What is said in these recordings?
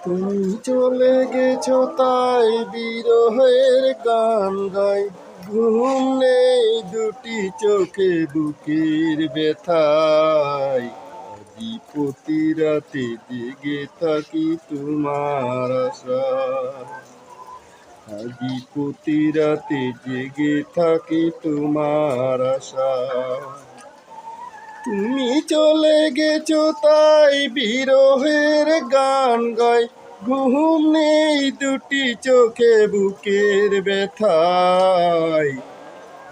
তুমি চলে গেছো তাই বিরহের গান গাই, ঘুম নেই দুটি চোখে বুকের ব্যথায়। আজি প্রতি রাতে জেগে থাকি তোমার আশায়, আজি প্রতি রাতে জেগে থাকি তোমার আশায়। তুমি চলে গেছো তাই বিরহের গান গাই, ঘুম নেই দুটি চোখে বুকের ব্যথায়।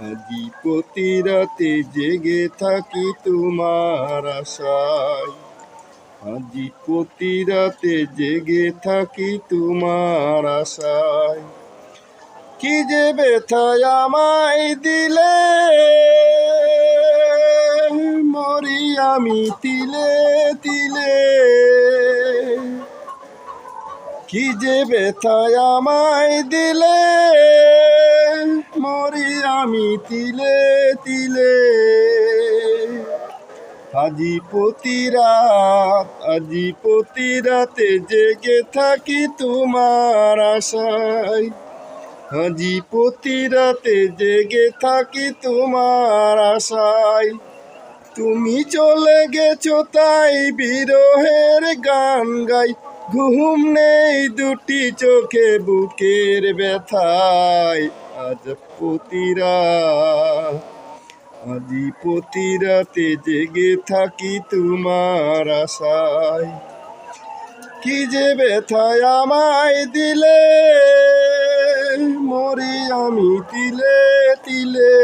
আজি প্রতি রাতে জেগে থাকি তোমার আশায়, আজি প্রতি রাতে জেগে থাকি তোমার আশায়। কি যে ব্যথায় আমায় দিলে, মরি আমি তিলে তিলে। কি যে ব্যথায় আমায় দিলে, মরি আমি তিলে তিলে। আজি প্রতি রাতে জেগে থাকি তোমার আশায়, আজি প্রতি রাতে জেগে থাকি তোমার আশায়। তুমি চলে গেছো তাই বিরহের গান গাই, ঘুম নেই দুটি চোখে বুকের ব্যথায়। আজি প্রতি রাতে জেগে থাকি তোমার আশায়। কি যে ব্যথায় আমায় দিলে, মরি আমি তিলে তিলে।